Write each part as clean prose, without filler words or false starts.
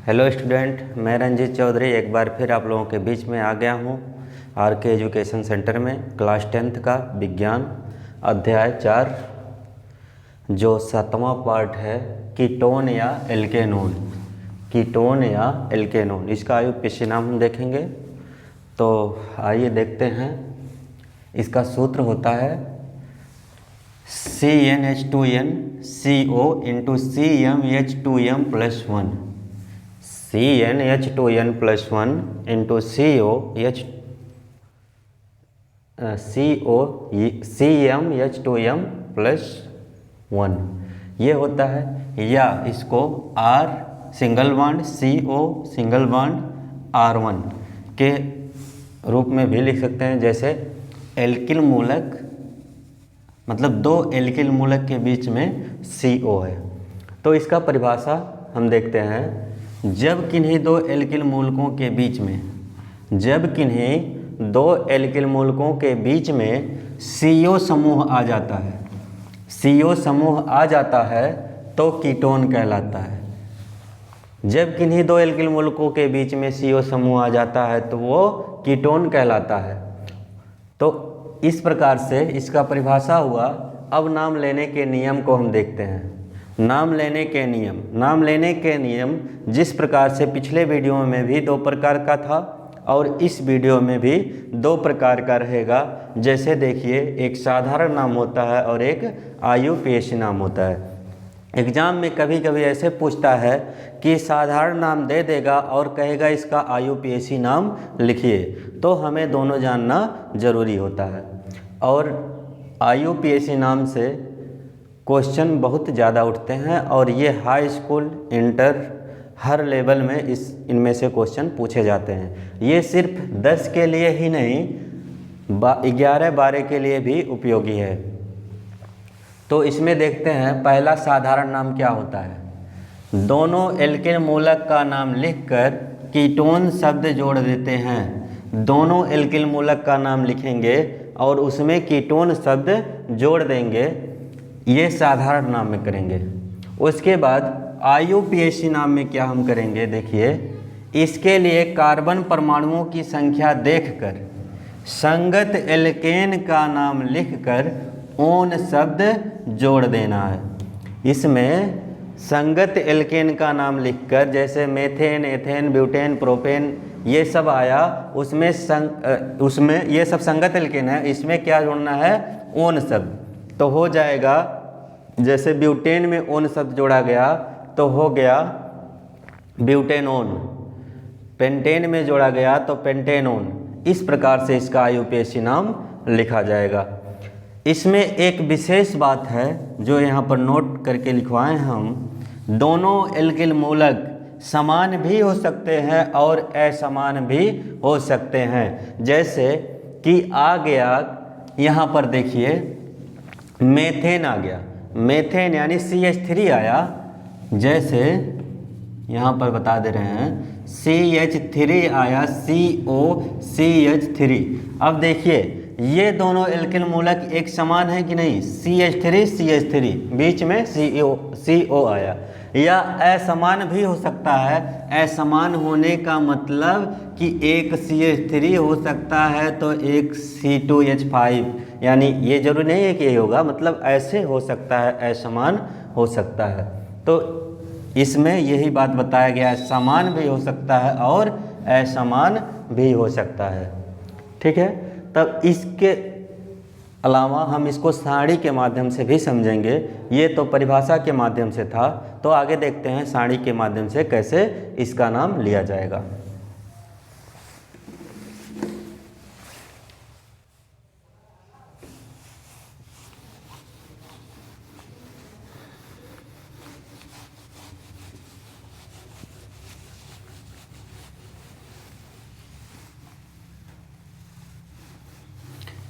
Hello student, मैं रंजीत चौधरी एक बार फिर आप लोगों के बीच में आ गया हूँ आर.के. एजुकेशन सेंटर में क्लास 10th का विज्ञान अध्याय 4 जो 7वां पार्ट है कीटोन या एल्केनोन। कीटोन या एल्केनोन इसका IUPAC नाम हम देखेंगे। तो आइए देखते हैं। इसका सूत्र होता है CnH2n CO into CmH2m plus 1। CnH2n plus 1 into CmH2m plus 1 ये होता है। या इसको R single bond CO single bond R1 के रूप में भी लिख सकते हैं। जैसे एल्किल मूलक मतलब दो एल्किल मूलक के बीच में CO है। तो इसका परिभाषा हम देखते हैं। जब किन्हीं दो एल्किल मूलकों के बीच में CO समूह आ जाता है, CO समूह आ जाता है तो कीटोन कहलाता है। जब किन्हीं दो एल्किल मूलकों के बीच में CO समूह आ जाता है तो वो कीटोन कहलाता है। तो इस प्रकार से इसका परिभाषा हुआ। अब नाम लेने के नियम को हम देखते हैं। नाम लेने के नियम जिस प्रकार से पिछले वीडियो में भी 2 प्रकार का था और इस वीडियो में भी 2 प्रकार का रहेगा। जैसे देखिए, एक साधारण नाम होता है और एक IUPAC नाम होता है। एग्ज़ाम में कभी कभी ऐसे पूछता है कि साधारण नाम दे देगा और कहेगा इसका IUPAC नाम लिखिए, तो हमें दोनों जानना ज़रूरी होता है। और IUPAC नाम से क्वेश्चन बहुत ज़्यादा उठते हैं और ये हाई स्कूल इंटर हर लेवल में इनमें से क्वेश्चन पूछे जाते हैं। ये सिर्फ 10 के लिए ही नहीं 11-12 के लिए भी उपयोगी है। तो इसमें देखते हैं पहला साधारण नाम क्या होता है। दोनों एल्किल मूलक का नाम लिखकर कीटोन शब्द जोड़ देते हैं। दोनों एल्किल मूलक का नाम लिखेंगे और उसमें कीटोन शब्द जोड़ देंगे। ये साधारण नाम में करेंगे। उसके बाद IUPAC नाम में क्या हम करेंगे, देखिए। इसके लिए कार्बन परमाणुओं की संख्या देखकर संगत एल्केन का नाम लिखकर ओन शब्द जोड़ देना है। इसमें संगत एल्केन का नाम लिखकर, जैसे मेथेन, एथेन, ब्यूटेन, प्रोपेन ये सब आया, उसमें ये सब संगत एल्केन है। इसमें क्या जोड़ना है, ओन शब्द। तो हो जाएगा, जैसे ब्यूटेन में ओन शब्द जोड़ा गया तो हो गया ब्यूटेनोन। पेंटेन में जोड़ा गया तो पेंटेनोन। इस प्रकार से इसका IUPAC नाम लिखा जाएगा। इसमें एक विशेष बात है जो यहाँ पर नोट करके लिखवाए हैं हम। दोनों एल्किल मूलक समान भी हो सकते हैं और असमान भी हो सकते हैं। जैसे कि आ गया, यहाँ पर देखिए मेथेन आ गया। मेथेन यानी CH3 आया। जैसे यहाँ पर बता दे रहे हैं CH3 आया, COCH3। अब देखिए ये दोनों एल्किल मूलक एक समान है कि नहीं, CH3 बीच में CO आया। या असमान भी हो सकता है। असमान होने का मतलब कि एक CH3 हो सकता है तो एक C2H5, यानी ये जरूरी नहीं है कि ये होगा, मतलब ऐसे हो सकता है, असमान हो सकता है। तो इसमें यही बात बताया गया है, समान भी हो सकता है और असमान भी हो सकता है। ठीक है। तब इसके अलावा हम इसको सारणी के माध्यम से भी समझेंगे। ये तो परिभाषा के माध्यम से था, तो आगे देखते हैं सारणी के माध्यम से कैसे इसका नाम लिया जाएगा।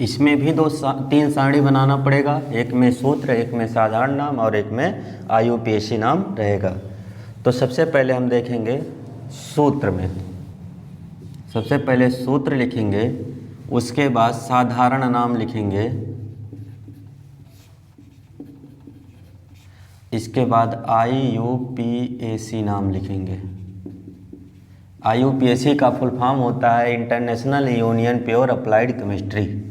इसमें भी 3 सारणी बनाना पड़ेगा। एक में सूत्र, एक में साधारण नाम और एक में IUPAC नाम रहेगा। तो सबसे पहले हम देखेंगे सूत्र में। सबसे पहले सूत्र लिखेंगे, उसके बाद साधारण नाम लिखेंगे, इसके बाद IUPAC नाम लिखेंगे। IUPAC का फुल फॉर्म होता है international union pure applied chemistry.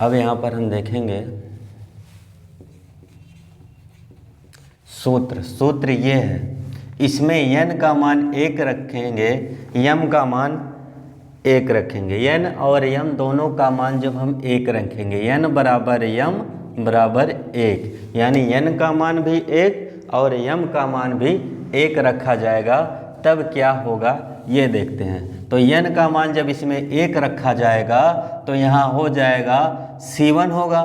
अब यहाँ पर हम देखेंगे सूत्र ये है, इसमें n का मान 1 रखेंगे, m का मान 1 रखेंगे। n और m दोनों का मान जब हम 1 रखेंगे, n बराबर m बराबर 1, यानी n का मान भी 1 और m का मान भी 1 रखा जाएगा, तब क्या होगा ये देखते हैं। तो n का मान जब इसमें 1 रखा जाएगा तो यहाँ हो जाएगा C1 होगा,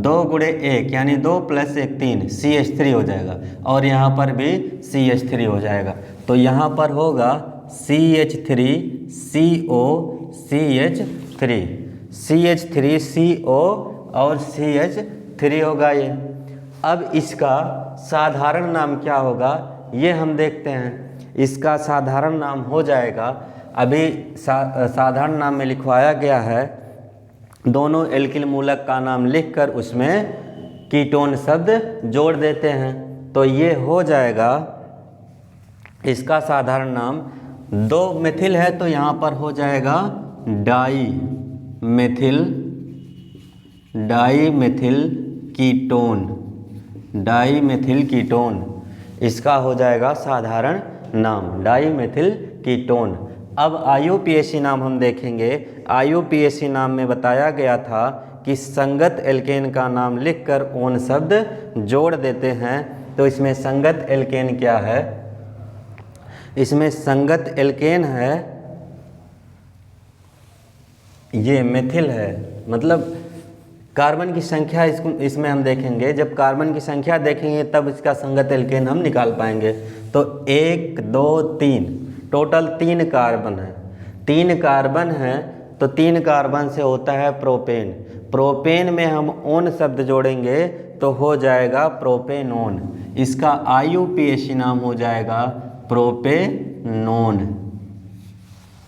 2 गुणे 1 यानी 2 + 1 3 CH3 हो जाएगा, और यहाँ पर भी CH3 हो जाएगा। तो यहाँ पर होगा CH3 CO CH3 CH3 CO और CH3 होगा ये। अब इसका साधारण नाम क्या होगा ये हम देखते हैं। इसका साधारण नाम हो जाएगा, अभी साधारण नाम में लिखवाया गया है, दोनों एल्किल मूलक का नाम लिखकर उसमें कीटोन शब्द जोड़ देते हैं। तो ये हो जाएगा इसका साधारण नाम। 2 मेथिल है तो यहाँ पर हो जाएगा डाई मेथिल कीटोन, इसका हो जाएगा साधारण नाम डाई मेथिल कीटोन। अब IUPAC नाम हम देखेंगे। IUPAC नाम में बताया गया था कि संगत एल्केन का नाम लिखकर ओन शब्द जोड़ देते हैं। तो इसमें संगत एल्केन क्या है, इसमें संगत एल्केन है ये मेथिल है, मतलब कार्बन की संख्या इसमें हम देखेंगे, जब कार्बन की संख्या देखेंगे तब इसका संगत एल्केन हम निकाल पाएंगे। तो 1 2 3 टोटल 3 कार्बन है, 3 कार्बन है तो 3 कार्बन से होता है प्रोपेन में हम ओन शब्द जोड़ेंगे तो हो जाएगा प्रोपेनोन। इसका IUPAC नाम हो जाएगा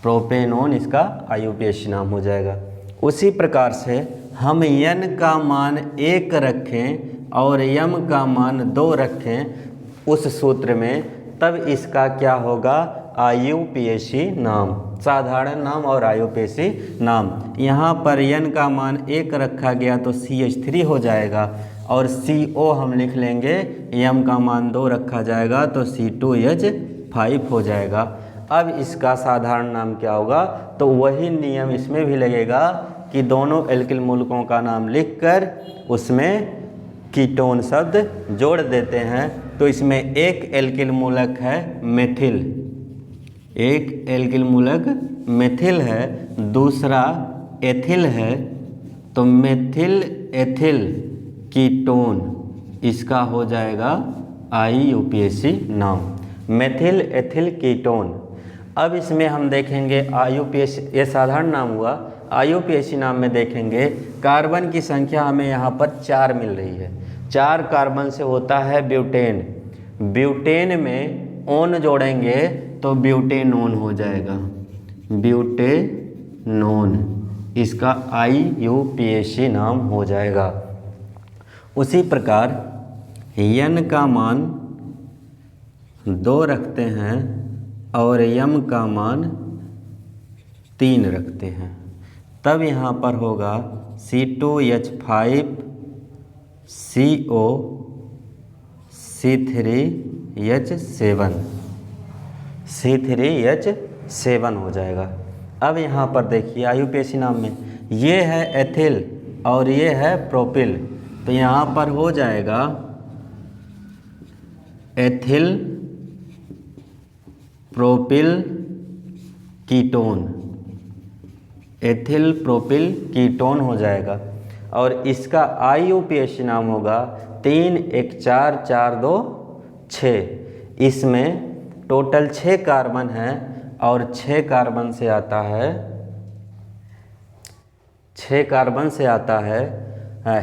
प्रोपेनोन, इसका IUPAC नाम हो जाएगा। उसी प्रकार से हम n का मान 1 रखें और m का मान 2 रखें उस सूत्र में, तब इसका क्या होगा IUPAC नाम, साधारण नाम और IUPAC नाम। यहाँ पर n का मान 1 रखा गया तो CH3 हो जाएगा, और CO हम लिख लेंगे, m का मान 2 रखा जाएगा तो C2H5 हो जाएगा। अब इसका साधारण नाम क्या होगा, तो वही नियम इसमें भी लगेगा कि दोनों एल्किल मूलकों का नाम लिखकर उसमें कीटोन शब्द जोड़ देते हैं। तो इसमें एक एल्किल मूलक है मेथिल, एक एल्किल मूलक मेथिल है, दूसरा एथिल है, तो मेथिल एथिल कीटोन, इसका हो जाएगा IUPAC नाम, मेथिल एथिल कीटोन। अब इसमें हम देखेंगे IUPAC, ये साधारण नाम हुआ। IUPAC नाम में देखेंगे कार्बन की संख्या हमें यहाँ पर 4 मिल रही है, 4 कार्बन से होता है ब्यूटेन में ओन जोड़ेंगे तो ब्यूटेनोन हो जाएगा, ब्यूटेनोन, इसका IUPAC नाम हो जाएगा। उसी प्रकार n का मान 2 रखते हैं और m का मान 3 रखते हैं, तब यहाँ पर होगा C2H5 CO C3H7 हो जाएगा। अब यहाँ पर देखिए IUPAC नाम में ये है एथिल और ये है प्रोपिल, तो यहाँ पर हो जाएगा ethyl propyl ketone, ethyl propyl ketone हो जाएगा। और इसका IUPAC नाम होगा 3 1 4 4 2 6। इसमें टोटल 6 कार्बन हैं और 6 कार्बन से आता है, 6 कार्बन से आता है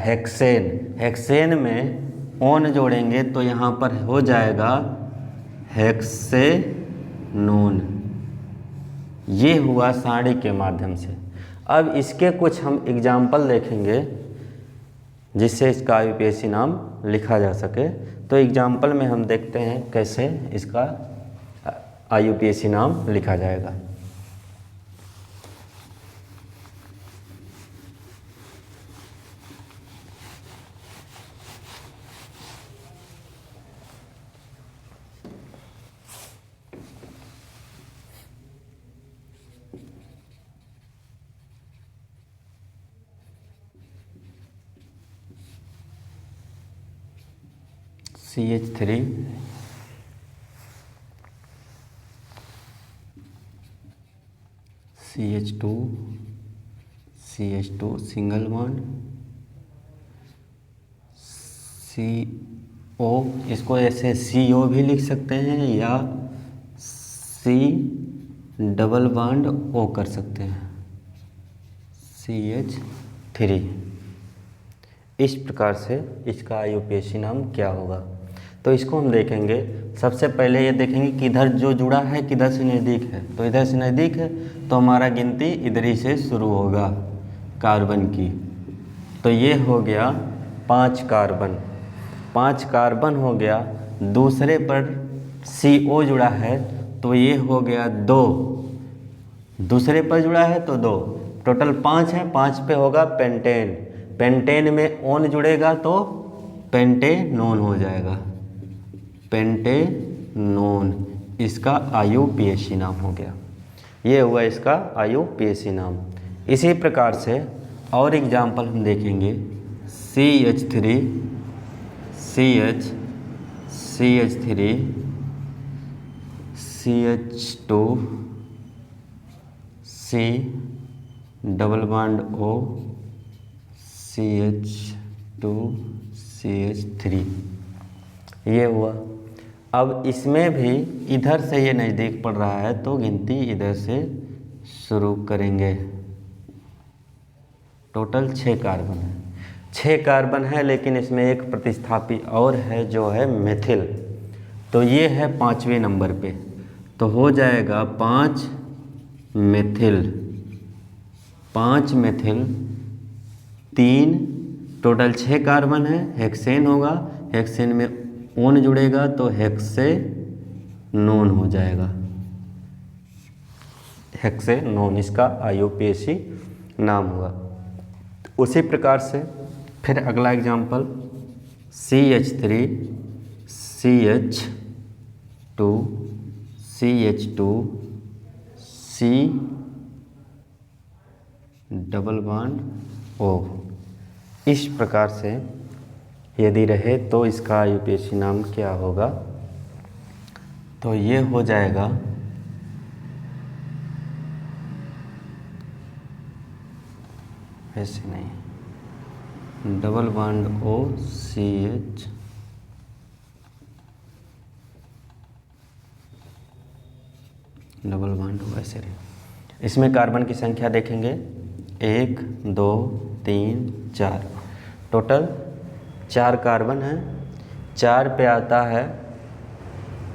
हेक्सेन। हेक्सेन में ओन जोड़ेंगे तो यहाँ पर हो जाएगा हेक्सेनोन, ये हुआ सारणी के माध्यम से। अब इसके कुछ हम एग्जाम्पल देखेंगे जिससे इसका IUPAC नाम लिखा जा सके। तो एग्जाम्पल में हम देखते हैं कैसे इसका IUPAC नाम लिखा जाएगा। CH3 CH2 CH2 single bond CO, इसको ऐसे CO भी लिख सकते हैं या C डबल बॉन्ड O कर सकते हैं, CH3। इस प्रकार से इसका IUPAC नाम क्या होगा, तो इसको हम देखेंगे। सबसे पहले ये देखेंगे कि इधर जो जुड़ा है किधर से नज़दीक है, तो इधर से नज़दीक है तो हमारा गिनती इधर ही से शुरू होगा कार्बन की। तो ये हो गया 5 कार्बन, 5 कार्बन हो गया। दूसरे पर CO जुड़ा है तो ये हो गया 2, दूसरे पर जुड़ा है तो 2, टोटल 5 है। 5 पे होगा पेंटेन, पेंटेन में ओन जुड़ेगा तो पेंटेनोन हो जाएगा, पेंटेनोन। इसका IUPAC नाम हो गया। ये हुआ इसका IUPAC नाम। इसी प्रकार से और एग्जाम्पल हम देखेंगे। CH3 CH3 CH2 C double bond O CH2 CH3, ये हुआ। अब इसमें भी इधर से ये नज़दीक पड़ रहा है तो गिनती इधर से शुरू करेंगे। टोटल 6 कार्बन है, 6 कार्बन है, लेकिन इसमें एक प्रतिस्थापी और है जो है मेथिल। तो ये है 5वें नंबर पे, तो हो जाएगा 5 मेथिल, 5 मेथिल 3, टोटल 6 कार्बन है। हेक्सेन होगा, हेक्सेन में ओन जुड़ेगा तो हेक्सेनोन हो जाएगा, हेक्सेनोन। इसका IUPAC नाम हुआ। उसी प्रकार से फिर अगला example CH3 CH2 CH2 C double bond O। इस प्रकार से यदि रहे तो इसका IUPAC नाम क्या होगा, तो ये हो जाएगा ऐसे नहीं, double bond O CH double bond O ऐसे रहे। इसमें कार्बन की संख्या देखेंगे 1 2 3 4, टोटल 4 कार्बन है। 4 पे आता है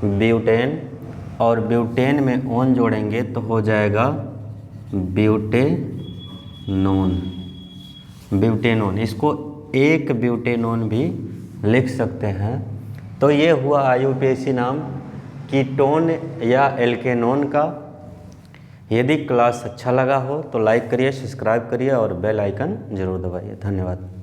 ब्यूटेन, और ब्यूटेन में ओन जोड़ेंगे तो हो जाएगा ब्यूटेनोन, ब्यूटेनोन। इसको एक ब्यूटेनोन भी लिख सकते हैं। तो ये हुआ IUPAC नाम कीटोन या एल्केनोन का। यदि क्लास अच्छा लगा हो तो लाइक करिए, सब्सक्राइब करिए और बेल आइकन जरूर दबाइए। धन्यवाद।